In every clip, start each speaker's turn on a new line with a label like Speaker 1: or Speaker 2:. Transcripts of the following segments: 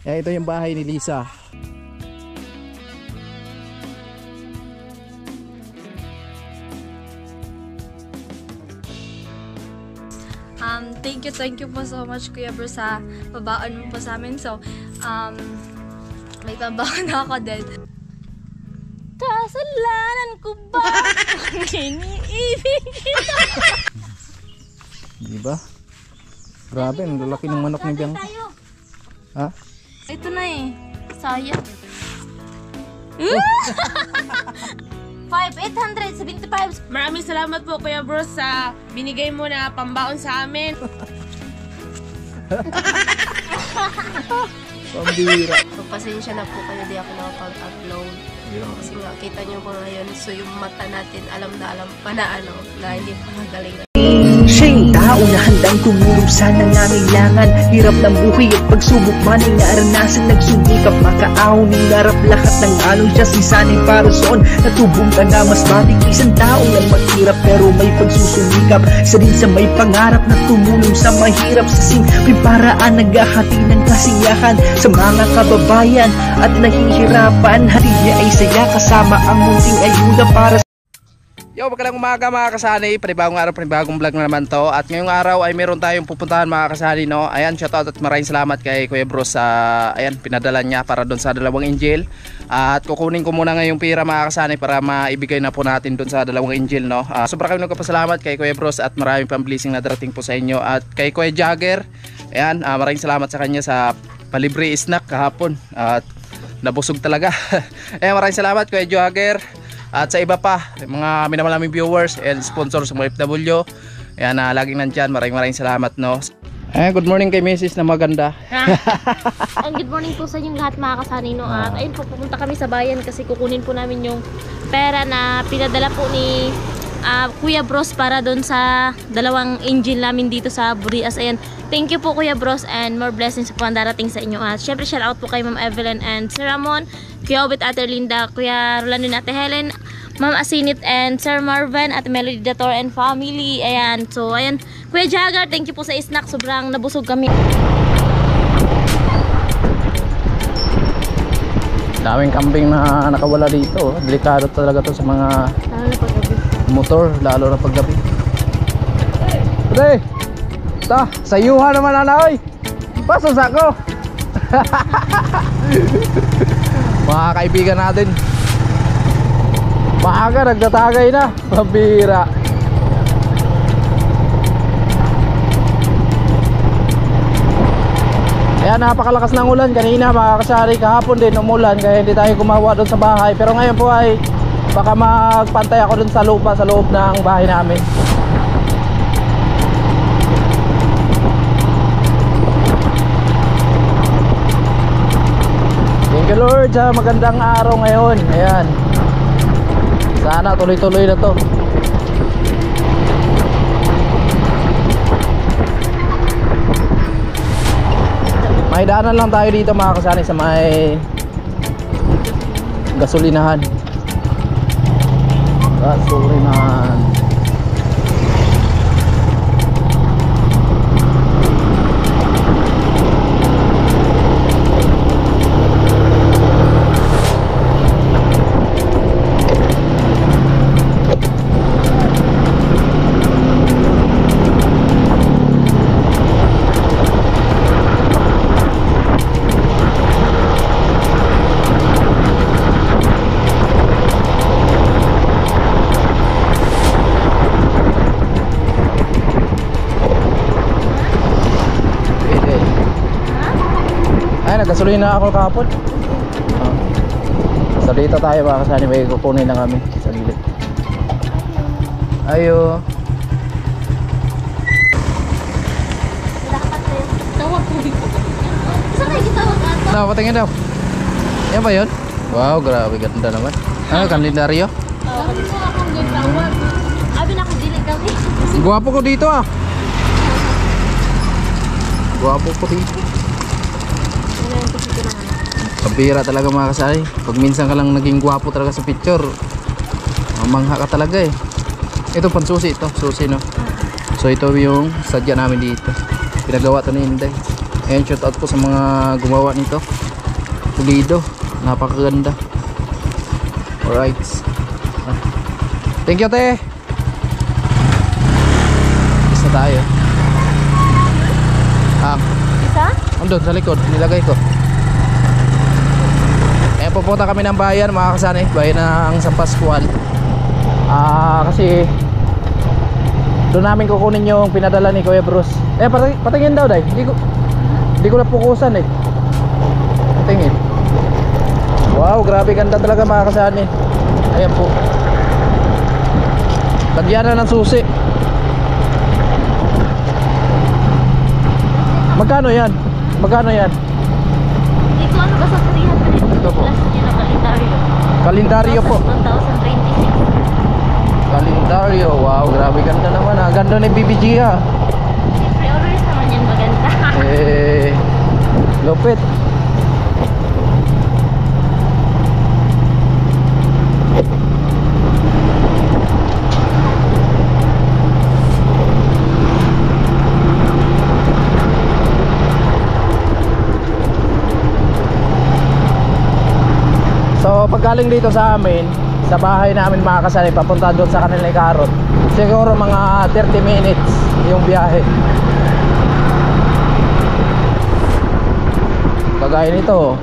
Speaker 1: Kaya ito yung bahay ni Lisa.
Speaker 2: Thank you po so much Kuya Bro sa pabaon mo po sa amin. So, may pabaon ako din. Kasalanan ko ba ang iniibig kita?
Speaker 1: Diba? Grabe, ang lalaki ng manok ni Bianca. Ha?
Speaker 2: Ito na eh. Sayang. 5,875.
Speaker 3: Maraming salamat po Kuya Bro sa binigay mo na pambaon sa amin.
Speaker 1: Pambira.
Speaker 3: Pasensya na po kayo, di ako nakapag-upload. Kasi nga, kita nyo po ngayon, so yung mata natin, alam pa na na hindi pa magaling.
Speaker 4: Siya'y tao na handang tumulong sa nangangailangan. Hirap ng buhay at pagsubok man ay naranasan. Nagsumikap makaaon ng narap lahat ng alon. Siya si sanay para soon natubong ka na mas matik. Isang tao na maghirap pero may pagsusumikap. Isa din sa may pangarap na tumulong sa mahirap. Sa simpleng paraan naghahati ng kasiyahan sa mga kababayan at nahihirapan. Hati niya ay saya kasama ang munting ayuda para sa
Speaker 1: Yo, magandang umaga mga kasani, panibagong araw, panibagong vlog na naman to. At ngayong araw ay meron tayong pupuntahan mga kasani, no. Ayan, shoutout at maraming salamat kay Kuya Bro sa ayan, pinadala niya para doon sa dalawang angel. At kukunin ko muna ngayong pira mga kasani para maibigay na po natin doon sa dalawang angel, no. Sobra kami nagpapasalamat kay Kuya Bro at maraming pang blessing na darating po sa inyo. At kay Kuya Jagger, ayan, maraming salamat sa kanya sa palibre snack kahapon. At nabusog talaga. Ayan, maraming salamat Kuya Jagger. At sa iba pa, mga minamalaming viewers and sponsors ng OFW, ayan, laging nandyan, maraming salamat, no. Good morning kay Mrs. na maganda.
Speaker 5: And good morning po sa inyong lahat mga kasani, no. At ayun po, pupunta kami sa bayan kasi kukunin po namin yung pera na pinadala po ni Kuya Bros para doon sa dalawang angel namin dito sa Burias. Ayan, thank you po Kuya Bros and more blessings po ang darating sa inyo. At syempre shout out po kay Ma'am Evelyn and Sir Ramon, Kuya Obet, Ate Linda, Kuya Rolando, Ate Helen, Ma'am Asinit and Sir Marvin at Melody Dator and family. Ayan, so ayan, Kuya Jagger, thank you po sa snack, sobrang nabusog kami.
Speaker 1: Daming kambing na nakawala dito, delikado talaga to sa mga motor, lalo na paggabi. Pre, ta, sayuhan naman na oy. Paso sako. Mga kaibigan natin, maaga nagtatagay na, mabira. Ayan, napakalakas ng ulan kanina mga kasari, kahapon din umulan kaya hindi tayo gumawa doon sa bahay. Pero ngayon po ay baka magpantay ako doon sa lupa, sa loob ng bahay namin. Thank you Lord sa magandang araw ngayon. Ayan, sana tuloy-tuloy na to. May daanan lang tayo dito mga kasani sa may gasolinahan. Gasolinahan. Nagkasuloy na ako kahapon. So dito tayo mga kasani, may kukunin na kami sa gilid. Ayo.
Speaker 5: Tawag po dito. Saan kayo gitawag ata?
Speaker 1: Tawag, patingin daw. Yan ba yun? Wow, grabe ganda naman. Kalendaryo?
Speaker 5: Sabi mo akong gitawag. Abi na akong dili kami.
Speaker 1: Guwapo ko dito ah. Guwapo ko dito. Kabira talaga mga kasari. Pag minsan ka lang naging gwapo talaga sa picture, mamangha ka talaga eh. Ito pansusi, ito susi no. So ito yung sadya namin dito, pinagawa to ni Inday. Ayan, shout out po sa mga gumawa nito. Pulido, napakaganda. Alright. Thank you, te. Isa tayo.
Speaker 5: Isa?
Speaker 1: Andun sa likod, nilagay ko. Ayan, pupunta kami ng bayan mga kasani, bayan ng San Pascual. Kasi doon namin kukunin yung pinadala ni Kuya Bruce. Patingin daw, Day. Hindi ko napukusan eh. Patingin. Wow, grabe ganda talaga mga kasani. Ayan po. Lagyan na ng susi. Magkano yan? Magkano yan?
Speaker 5: Dito ano ba sa 300?
Speaker 1: Ito po.
Speaker 5: Plus niya na kalendaryo.
Speaker 1: Kalendaryo po.
Speaker 5: 1,026.
Speaker 1: Kalendaryo. Wow, grabe ganda naman ha. Ganda ni BBG ha.
Speaker 5: Siyempre, always naman yan maganda.
Speaker 1: Lupit. So paggaling dito sa amin, sa bahay namin mga kasali, papunta doon sa kanilang Karot, siguro mga 30 minutes yung biyahe. Kagaya nito.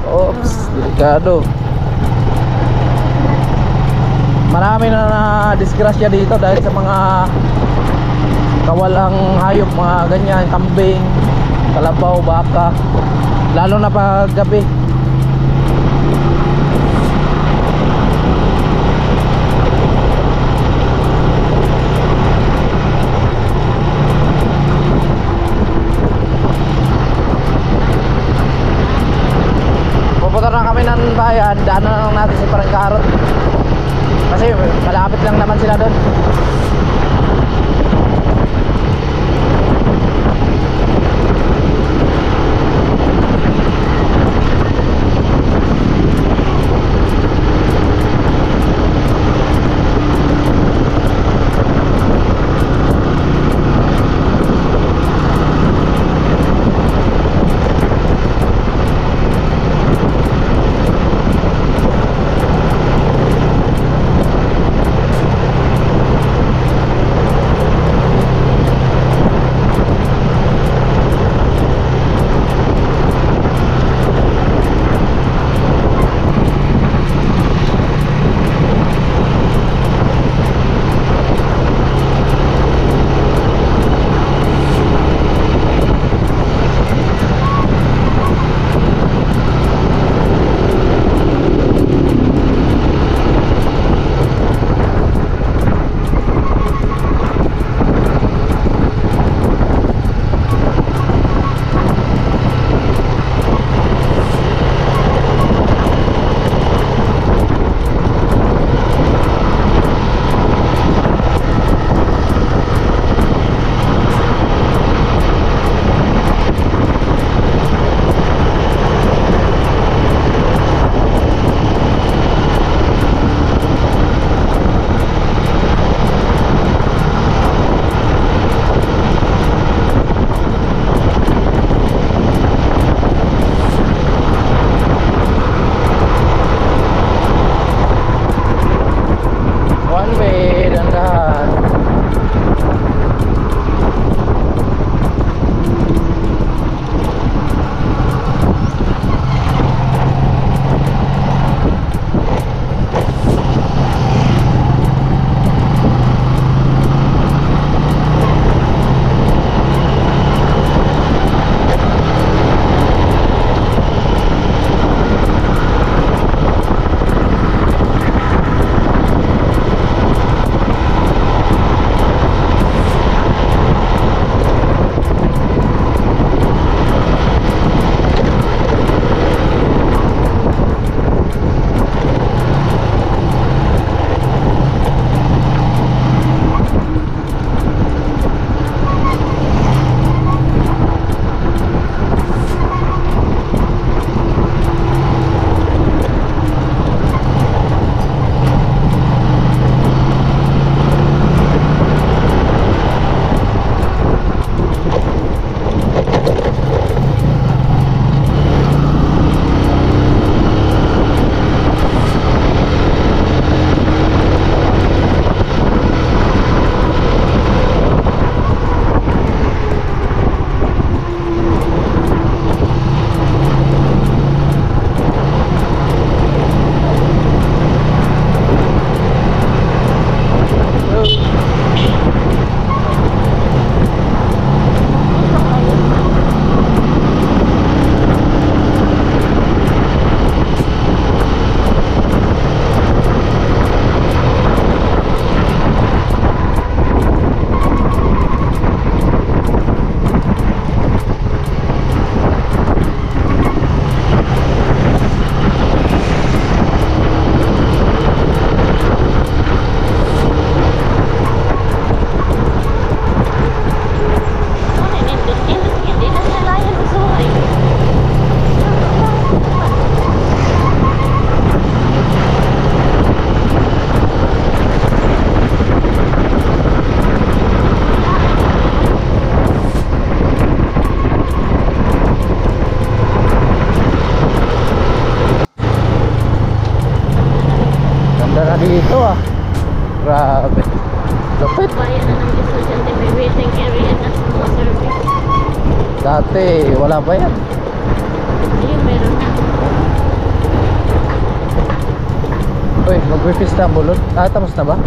Speaker 1: Oops, delikado. Marami na disgrasya dito dahil sa mga kawalang hayop, mga ganyan, kambing, kalabaw, baka, lalo na pag gabi. Pupunta na kami ng bayan, daanan lang natin si Parang Karot kasi malapit lang naman sila doon. Dati wala pa yan.
Speaker 5: Ayun, meron na.
Speaker 1: Uy, magpipista ang bulot. Tapos na ba?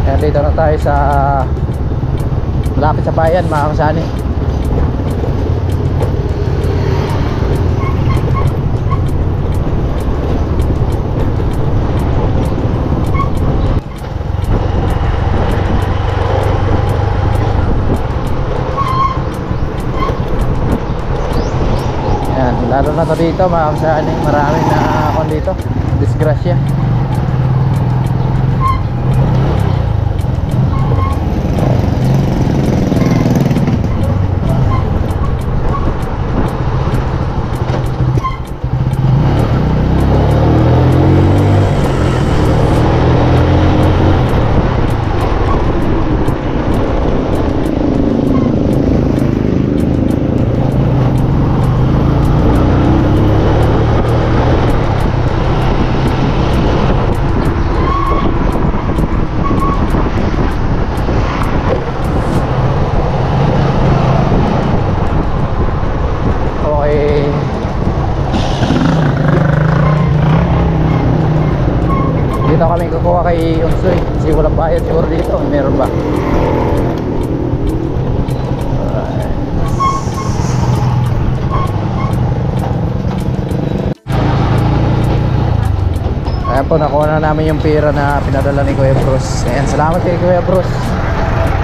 Speaker 1: Ayan, dito na tayo sa malapit sa bayan, mga kasani. Lalo na to dito, mga kasani, maraming na ako dito, disgrasya. Dito kami kukuha kay Unsoy kasi walang bayad siguro dito. Meron ba? Ayan po, nakuha na namin yung pera na pinadala ni Kuya Bruce. Ayan, salamat kay Kuya Bruce.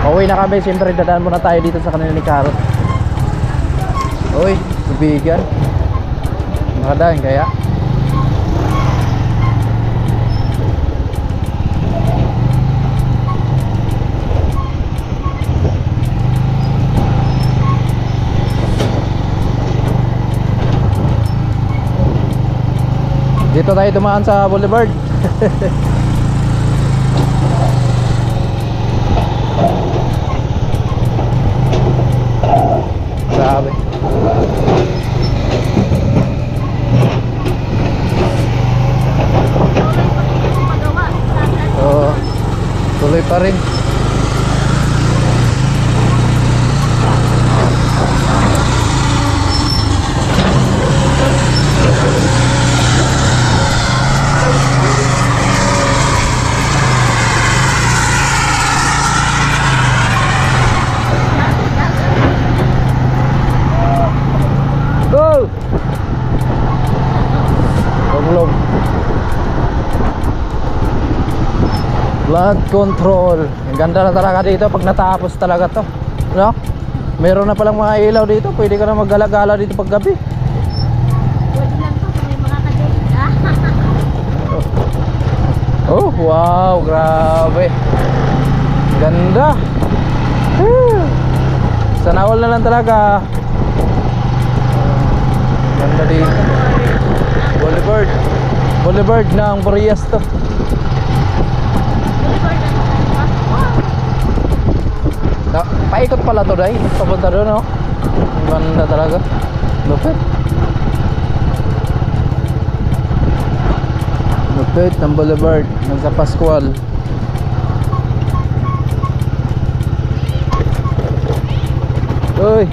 Speaker 1: Pauwi na kami, siyempre dadaan muna tayo dito sa kanila ni Carrot. Uy, tubigan. Nakadaan kaya? Dito tayo dumaan sa Boulevard. Grabe. Oo, tuloy pa rin. Flood control. Ang ganda na talaga dito pag natapos talaga to, no? Meron na palang mga ilaw dito. Pwede ka na maggala-gala dito pag gabi.
Speaker 5: Pwede lang to kung may mga kadate.
Speaker 1: Oh, wow, grabe. Ganda. Sana all na lang talaga. Ganda dito. Boulevard. Boulevard ng Burias to. Paikot pala to, Day. Papunta doon, no? Ganda talaga. Lupit. Lupit ng Boulevard ng sa Pascual. Uy.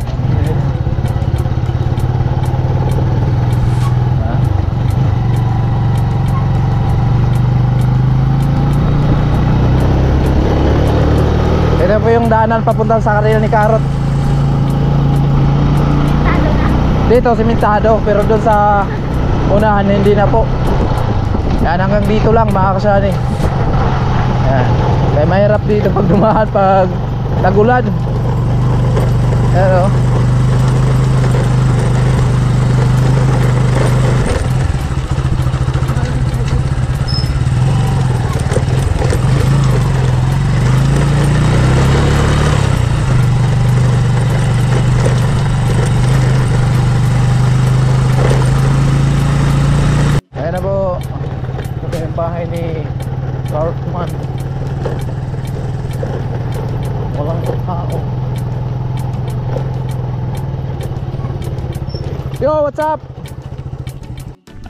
Speaker 1: Ito po yung daanan papunta sa kanila ni Carrot. Dito simentado, pero doon sa unahan hindi na po. Yan, hanggang dito lang mga kasani. Yan. Kaya mahirap dito pag dumaan pag tagulan. Pero bahay ni Cartman. Yo, what's up?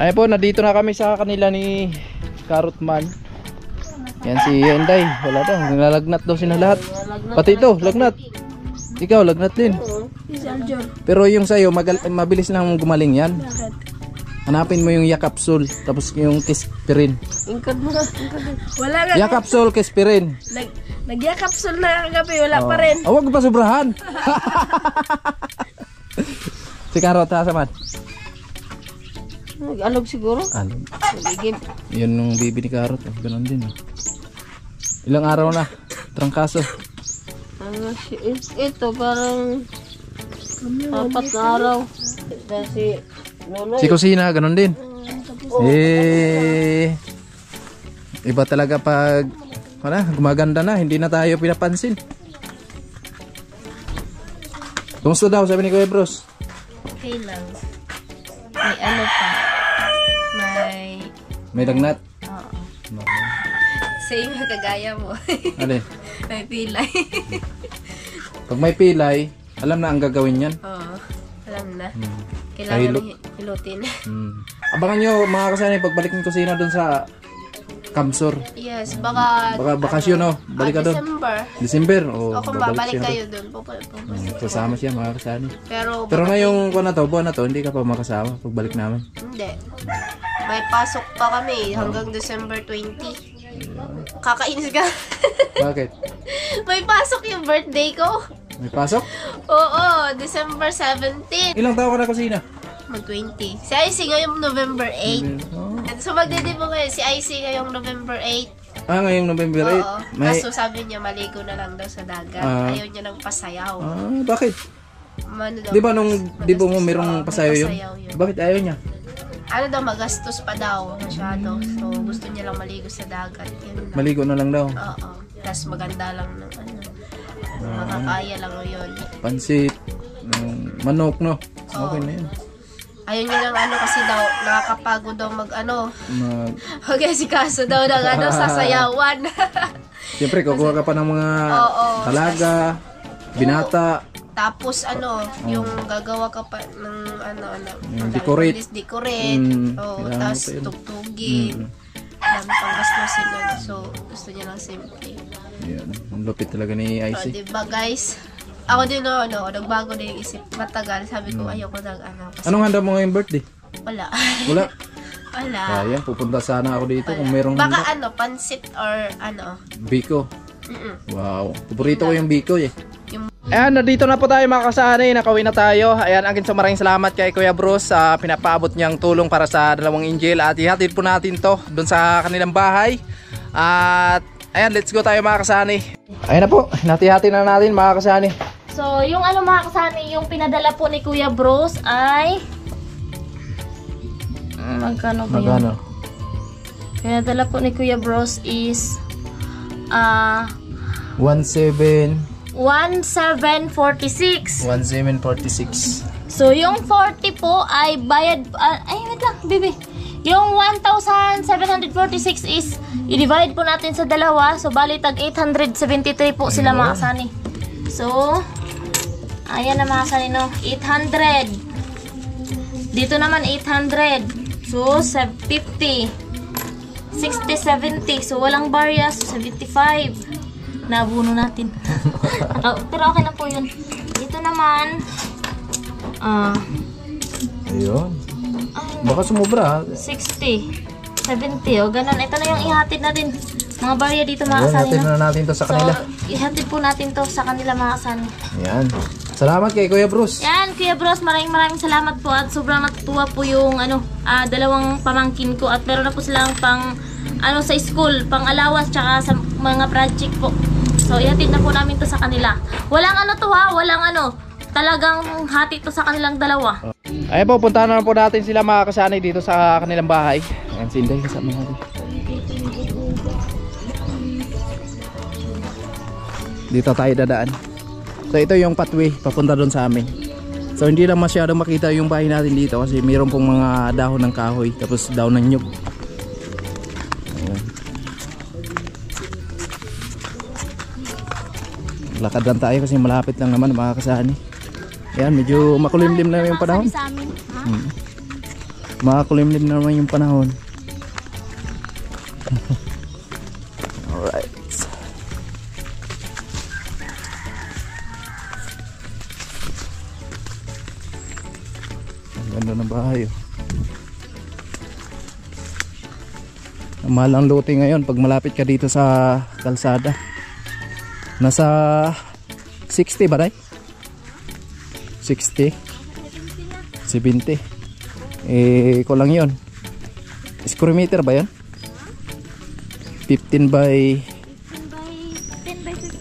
Speaker 1: Ayun po, nandito na kami sa kanila ni Carrotman. Yan si Enday, wala daw, nilalagnat daw sila lahat. Pati ito, lagnat. Ikaw, lagnat din. Pero yung sa'yo, mabilis lang gumaling yan. Hanapin mo yung Yakapsul, tapos yung Kispirin.
Speaker 3: Ingkod mo. Wala nga.
Speaker 1: Yakapsul, Kispirin.
Speaker 3: Nag-Yakapsul na kagabi, wala pa rin.
Speaker 1: Oh, wag pa sobrahan. Si Karot, ha, saman?
Speaker 3: Nag-alog siguro?
Speaker 1: Alog.
Speaker 3: Nagigib.
Speaker 1: Yun yung bibi ni Karot, ganun din. Ilang araw na, trangkaso.
Speaker 3: Ito parang 4 na araw. Kasi
Speaker 1: Si Kusina, ganun din. Iba talaga pag gumaganda na, hindi na tayo pinapansin. Kumusta daw, sabi ni Kuya Bros?
Speaker 3: okay lang. May ano pa.
Speaker 1: May lagnat?
Speaker 3: Oo. Same kagaya mo.
Speaker 1: Alin?
Speaker 3: May pilay.
Speaker 1: Pag may pilay, alam na ang gagawin yan.
Speaker 3: Oo. Alam na. Kailangan hilutin.
Speaker 1: Abangan nyo mga kasanay pagbalik ng kusina dun sa Kamsur.
Speaker 3: Yes, baka
Speaker 1: Bakasyon, no? Balik ka dun. December.
Speaker 3: O kung babalik kayo dun,
Speaker 1: sasama siya mga kasanay.
Speaker 3: Pero
Speaker 1: ngayong buwan na to, hindi ka pa makasama pagbalik namin.
Speaker 3: hindi. May pasok pa kami hanggang December 20. Kakainis ka.
Speaker 1: Bakit?
Speaker 3: May pasok yung birthday ko.
Speaker 1: May pasok?
Speaker 3: Oo, December 17.
Speaker 1: Ilang taon ka na kusina?
Speaker 3: Mag-20. Si IC ngayong November 8. So magdidibong ngayon si IC ngayong November 8.
Speaker 1: Ngayong November 8.
Speaker 3: Oo. Kaso sabi niya maligo na lang daw sa dagat. Ayaw niya ng pasayaw.
Speaker 1: Bakit?
Speaker 3: Ano daw,
Speaker 1: Di ba nung dibo mo merong pasayaw yun? Bakit ayaw niya?
Speaker 3: Ano daw, magastos pa daw masyado. So gusto niya lang maligo sa dagat. Yun lang.
Speaker 1: Maligo na lang daw.
Speaker 3: Oo. Tapos maganda lang ng ano. Makakaya lang yun.
Speaker 1: Pansit, manok, no? Okay na yun.
Speaker 3: Ayaw niya ng ano kasi daw, nakakapagod daw mag ano. Mag-esikaso daw ng ano, sasayawan.
Speaker 1: Siyempre, kukuha ka pa ng mga talaga, binata.
Speaker 3: Tapos ano, yung gagawa ka pa ng ano,
Speaker 1: decorate.
Speaker 3: Tapos tugtugin. Dami pang gastusin nun. So, gusto niya lang simple.
Speaker 1: Yan, ang lupit talaga ni IC.
Speaker 3: Diba guys? Ako din nagbago na yung isip. Matagal, sabi ko ayoko ng ano.
Speaker 1: Anong handa mo ngayong birthday?
Speaker 3: Wala.
Speaker 1: Wala?
Speaker 3: Wala.
Speaker 1: Ayan, pupunta sana ako dito kung merong
Speaker 3: baka
Speaker 1: handa.
Speaker 3: pansit or ano.
Speaker 1: Biko. Wow. Paborito ko yung Biko eh. Ayan, nandito na po tayo mga kasanay. Nakauwi na tayo. Ayan, again, so maraming salamat kay Kuya Bros sa pinapaabot niyang tulong para sa 2 Angel. At ihatid po natin to doon sa kanilang bahay. At ayan, let's go tayo mga kasanay. Ayan na po, hati-hati na natin mga kasanay.
Speaker 5: So, yung ano mga kasani, yung pinadala po ni Kuya Bros ay magkano ba yun? Pinadala po ni Kuya Bros is 1746.
Speaker 1: 1746.
Speaker 5: So, yung 40 po ay bayad ay, wait lang, baby. Yung 1746 is i-divide po natin sa dalawa. So, bali tag 873 po sila mga kasani. So, ayan na mga kasani, no? 800. Dito naman 800. So, 50. 60, 70. So, walang barya. So, 75. Nabuno natin. Pero okay na po yun. Dito naman,
Speaker 1: ayun. Baka sumubra.
Speaker 5: 60. 70. O, ganun. Ito na yung ihatid natin. Mga barya dito mga kasani.
Speaker 1: Ihatid na natin to sa kanila.
Speaker 5: So, ihatid po natin to sa kanila mga kasani.
Speaker 1: Ayan. Salamat kay Kuya Bruce.
Speaker 5: Yan, Kuya Bros, maraming salamat po at sobrang natutuwa po yung dalawang pamangkin ko at meron na po silang pang sa school, pang allowance tsaka sa mga project po. So, ihatid na po namin to sa kanila. Walang walang talagang hati to sa kanilang dalawa.
Speaker 1: Ayan po, puntahan na po natin sila mga kasanay dito sa kanilang bahay. Ayan, sinday kasama natin. Dito tayo dadaan. So ito yung pathway papunta doon sa amin. So hindi lang masyadong makita yung bahay natin dito kasi mayroon pong mga dahon ng kahoy tapos dahon ng nyug. Ayan. Lakad lang tayo kasi malapit lang naman mga kasani. Ayan, medyo makulimlim na yung panahon.
Speaker 5: Sa amin, ha?
Speaker 1: Makulimlim na naman yung panahon. Alright. Ang ganda ng bahay. Ang mahal ang lote ngayon pag malapit ka dito sa kalsada. Nasa 60 ba, Day? 60? 70? Eh, ko lang yun. Square meter ba yan? 15 by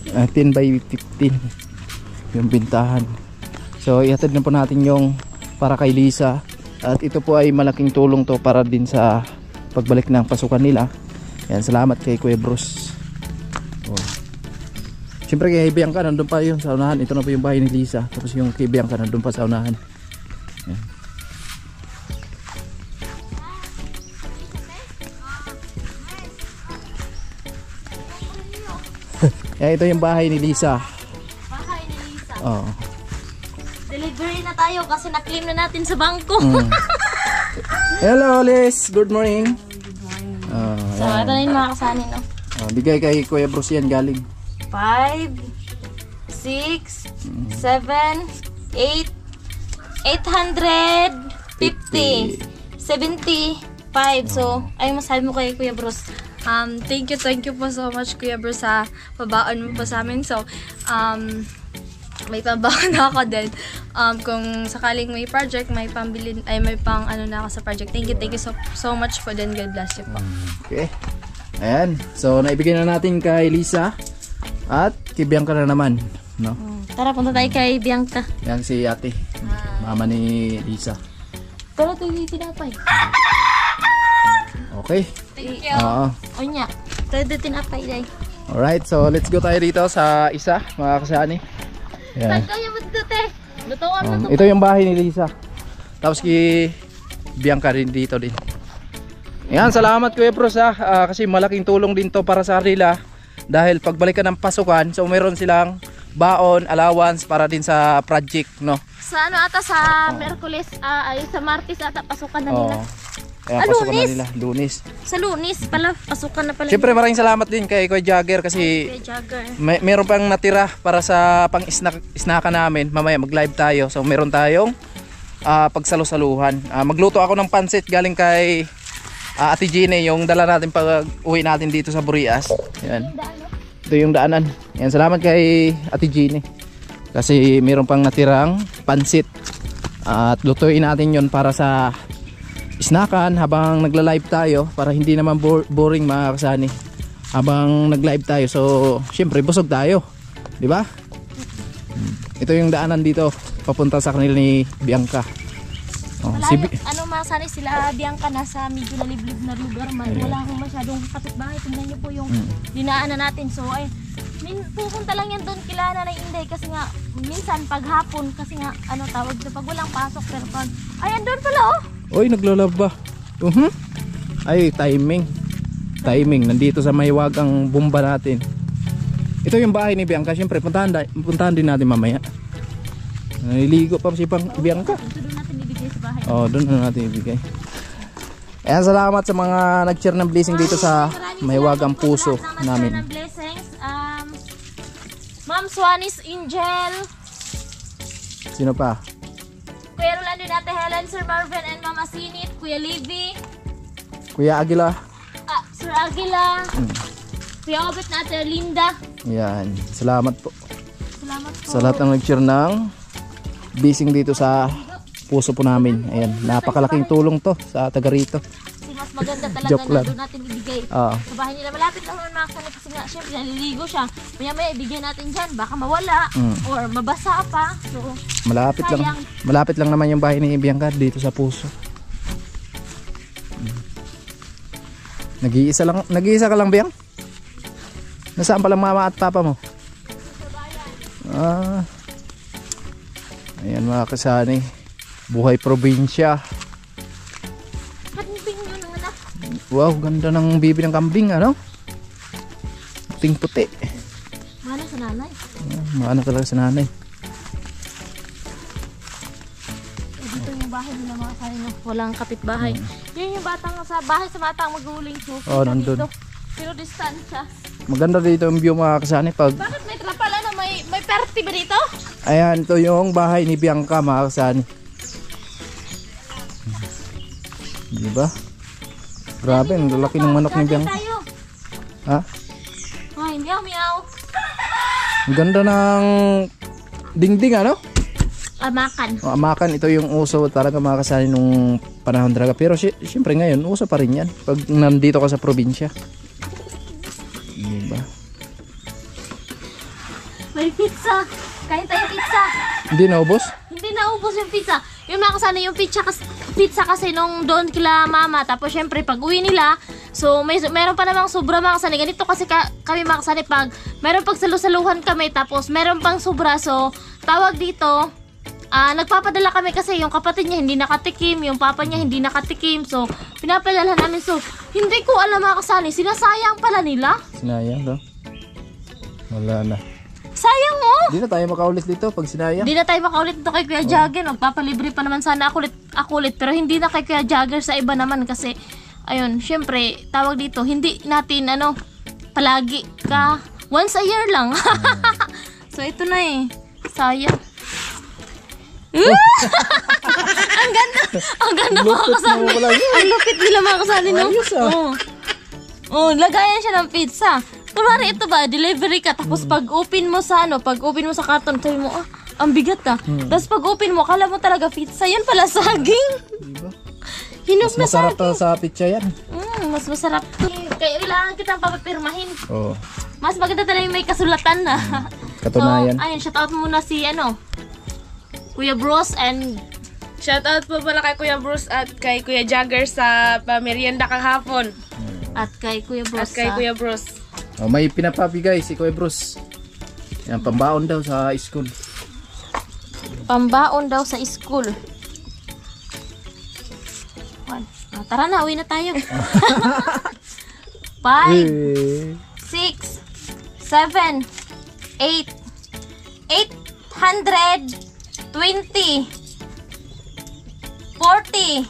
Speaker 1: 10 by 15 yung bintahan. So ihatid na po natin yung para kay Lisa. At ito po ay malaking tulong to para din sa pagbalik ng pasukan nila. Yan, salamat kay Kuya Bruce. Oh. Siyempre kay Bianca nandun pa yun sa unahan. Ito na po yung bahay ni Lisa. Tapos yung kay Bianca nandun pa sa unahan. Yan. Yan, ito yung bahay ni Lisa.
Speaker 5: Bahay ni Lisa.
Speaker 1: Oh.
Speaker 5: Delivery na tayo kasi na-claim na natin sa bangko.
Speaker 1: Hello Liz, good morning.
Speaker 5: So, ito na yung mga kasani, no?
Speaker 1: Bigay kay Kuya Bruce yan galing.
Speaker 5: 5, 6, 7, 8, 850, 75. So, ay masabi mo kay Kuya Bruce.
Speaker 2: Thank you po so much Kuya Bruce sa pabaon mo po sa amin. So, may pabaon na ako din. Kung sakaling may project, may pambili, ay may pang ano na ako sa project. Thank you so much po din. God bless you po.
Speaker 1: Okay. Ayan. So, naibigay na natin kay Lisa. At kay Bianca na naman. No?
Speaker 5: Tara, punta tayo kay Bianca.
Speaker 1: Yan si ate. Mama ni Lisa.
Speaker 5: Pero ito yung tinapay.
Speaker 1: Okay.
Speaker 2: Thank you.
Speaker 1: Oo.
Speaker 5: O niya, ito yung tinapay day.
Speaker 1: Alright. So, let's go tayo dito sa isa, mga kasani. Yan.
Speaker 5: Kaya mo dito, te. Lutuan mo to.
Speaker 1: Ito yung bahay ni Lisa. Tapos kay Bianca rin dito din. Yan, salamat Kuya Bruce kasi malaking tulong din to para sa kanila. Dahil pagbalik ka ng pasukan, so meron silang baon, allowance para din sa project, no?
Speaker 5: Sa ano ata sa Merkulis, ay sa Martes ata pasukan na nila.
Speaker 1: Kaya pasukan na nila, Lunes.
Speaker 5: Sa Lunes pala, pasukan na pala.
Speaker 1: Siyempre maraming salamat din kay Kuya Jagger kasi meron pang natira para sa pang-snacka namin. Mamaya mag-live tayo. So meron tayong pagsalusaluhan. Magluto ako ng pansit galing kay Ate Gine, yung dala natin pag uwi natin dito sa Burias. Yan. Ito yung daanan. Yan, salamat kay Ate Gine. Kasi meron pang natirang pansit. At lutuin natin yon para sa snackan habang nagla-live tayo para hindi naman boring mga kasani. Habang nag-live tayo, so syempre busog tayo. 'Di ba? Ito yung daanan dito papunta sa kanila ni Bianca.
Speaker 5: Ano masani sila Bianca nasa medyo naliblib na lugar man. Wala akong masyadong kapitbahay. Tingnan niyo po yung dinaanan natin. So ay pupunta lang yan doon kila Nanay Inday kasi nga minsan paghapon kasi nga ano tawag na pag walang pasok pero pag ay andun pala oh.
Speaker 1: Oy, naglalaba. Ay, timing. Nandito sa mahiwagang bomba natin. Ito yung bahay ni Bianca. Siyempre, puntahan din natin mamaya. Naliligo pa si Bianca.
Speaker 5: Doon natin ibigay sa bahay.
Speaker 1: Oh, doon na natin ibigay. Ayan, salamat sa mga nag-share ng blessing dito sa mahiwagang puso namin.
Speaker 5: Blessings. Ma'am Swanis Angel.
Speaker 1: Sino pa?
Speaker 5: Kuya Rolando Date Helen, Sir Marvin and Mama Sinit, Kuya Livy,
Speaker 1: Kuya Aguila.
Speaker 5: Sir Aguila, Kuya Obet natin, Linda.
Speaker 1: Ayan, salamat po.
Speaker 5: Salamat po.
Speaker 1: Sa lahat ng nag-share ng blessing dito sa puso po namin. Ayan, napakalaking tulong to sa taga rito.
Speaker 5: Kasi mas maganda talaga
Speaker 1: Joke
Speaker 5: na
Speaker 1: lang.
Speaker 5: doon natin ibigay.
Speaker 1: Oo.
Speaker 5: Sa bahay nila, malapit lang naman mga kasama kasi nga, syempre naliligo siya. Maya ibigay natin dyan, baka mawala or mabasa pa. So,
Speaker 1: Malapit lang naman yung bahay ni Bianca dito sa puso. Nag-iisa ka lang, Biang? Nasaan pa lang mama at papa mo? Ayan mga kasani, buhay probinsya.
Speaker 5: kambing yun ang anak.
Speaker 1: Wow, ganda ng bibi ng kambing, ano? Puting puti.
Speaker 5: Mana sa nanay.
Speaker 1: Maano talaga sa nanay.
Speaker 5: Dito yung bahay nila mga kasali no. Walang kapitbahay. Yun yung batang sa bahay sa batang maguling. So,
Speaker 1: nandun.
Speaker 5: dito. Pero distansya.
Speaker 1: Maganda dito yung view mga kasani pag...
Speaker 5: Bakit may trapal? Ano? May perti ba dito?
Speaker 1: Ayan, ito yung bahay ni Bianca mga kasani. Diba? Grabe, ang lalaki ng manok ni Bianca.
Speaker 5: Tayo.
Speaker 1: Ha?
Speaker 5: Ay, meow meow.
Speaker 1: Ang ganda ng dingding ano?
Speaker 5: Amakan.
Speaker 1: Amakan, ito yung uso talaga mga kasani nung panahon talaga. Pero syempre ngayon, uso pa rin yan. Pag nandito ka sa probinsya. Diba?
Speaker 5: May pizza. Kain tayo pizza.
Speaker 1: Hindi naubos?
Speaker 5: Hindi naubos yung pizza. Yung mga kasana yung pizza kasi nung doon kila mama. Tapos syempre pag uwi nila, so meron pa namang sobra mga kasana. Ganito kasi kami mga kasana pag meron pag salusaluhan kami tapos meron pang sobra. So tawag dito, nagpapadala kami kasi yung kapatid niya hindi nakatikim, yung papa niya hindi nakatikim. So pinapadala namin. So hindi ko alam mga kasana, sinasayang pala nila.
Speaker 1: Sinayang no? Wala na.
Speaker 5: Sayang mo!
Speaker 1: Hindi na tayo makaulit dito pag sinayang.
Speaker 5: Hindi na tayo makaulit dito kay Kuya Jagger. Magpapalibre pa naman sana ako ulit. Pero hindi na kay Kuya Jagger sa iba naman kasi, ayun, syempre, tawag dito, hindi natin, palagi ka. Once a year lang. So, ito na eh. Sayang. Ang ganda. Ang ganda mga kasali. Ang lupit nila mga kasali, no? Oh, lagayan siya ng pizza. Kunwari ito ba, delivery ka, tapos pag open mo sa karton, sabi mo, ang bigat Tapos pag open mo, kala mo talaga pizza, yan pala saging.
Speaker 1: Diba?
Speaker 5: Hinog
Speaker 1: Mas
Speaker 5: na
Speaker 1: masarap
Speaker 5: saging.
Speaker 1: to sa pizza yan.
Speaker 5: Mas masarap. Kaya kailangan kitang papapirmahin.
Speaker 1: Oo.
Speaker 5: Mas maganda talaga yung may kasulatan na.
Speaker 1: Katunayan.
Speaker 5: So, ayun, shoutout muna si, Kuya Bros and...
Speaker 3: Shoutout po pala kay Kuya Bruce at kay Kuya Jagger sa pamerienda kahapon.
Speaker 5: At kay Kuya Bros.
Speaker 3: At kay Kuya Bruce.
Speaker 1: Oh, may pinapabigay si Kuya Bruce. Yan, pambaon daw sa school.
Speaker 5: Pambaon daw sa school. Tara na, uwi na tayo. 5, 6, 7, 8, 820, 40,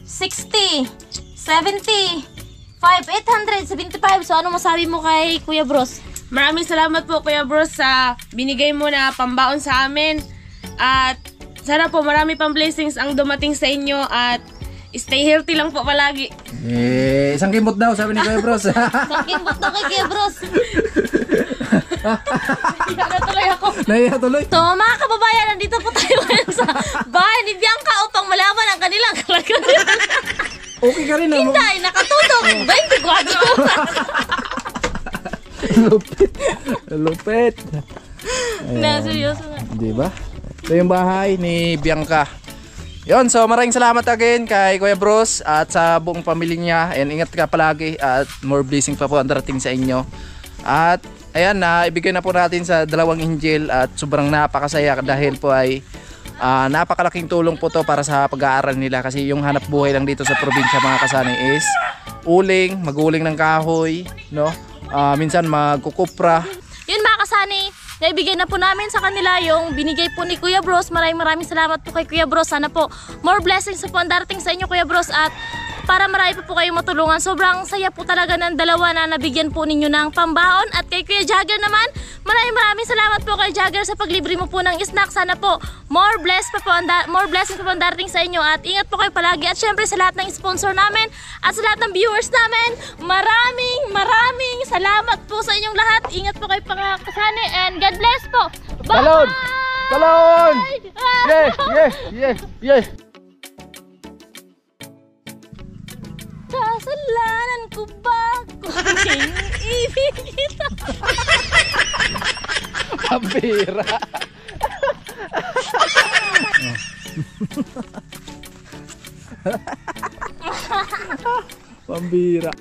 Speaker 5: 60, 70, 875. So, ano masabi mo kay Kuya Bros?
Speaker 3: Maraming salamat po Kuya Bruce sa binigay mo na pambaon sa amin. At sana po marami pang blessings ang dumating sa inyo at stay healthy lang po palagi.
Speaker 1: Isang kimot daw, sabi ni Kuya Bros.
Speaker 5: Sakimbot na kay Kuya Bros.
Speaker 3: Kaya na tuloy ako.
Speaker 1: Naiya tuloy.
Speaker 5: So, mga kababayan, nandito po tayo ngayon sa bahay ni Bianca upang malaman ang kanilang kalagayan.
Speaker 1: Okay ka rin naman.
Speaker 5: Hinday, nakatutok. 24.
Speaker 1: Lupit. Lupit.
Speaker 5: Na, seryoso na.
Speaker 1: Diba? Ito yung bahay ni Bianca. Yun, so maraming salamat again kay Kuya Bros at sa buong pamilya niya. And ingat ka palagi at more blessing pa po ang darating sa inyo. At ayan, ibigay na po natin sa dalawang angel at sobrang napakasaya dahil po ay napakalaking tulong po to para sa pag-aaral nila kasi yung hanap buhay lang dito sa probinsya mga kasani is uling, maguling ng kahoy, no? Minsan magkukupra.
Speaker 5: Yun mga kasani, naibigay na po namin sa kanila yung binigay po ni Kuya Bros. Maraming salamat po kay Kuya Bros. Sana po more blessings po ang darating sa inyo Kuya Bros. At para marami po kayong matulungan. Sobrang saya po talaga ng dalawa na nabigyan po ninyo ng pambaon. At kay Kuya Jagger naman, maraming salamat po kay Jagger sa paglibre mo po ng snack. Sana po more blessings pa po ang darating sa inyo. At ingat po kayo palagi. At syempre sa lahat ng sponsor namin at sa lahat ng viewers namin, maraming salamat po sa inyong lahat. Ingat po kayo kasani and God bless po. Bye!
Speaker 1: Talon! Talon! Yes!
Speaker 5: Kasalanan ko ba kung ibig kita?
Speaker 1: Pambira. Pambira.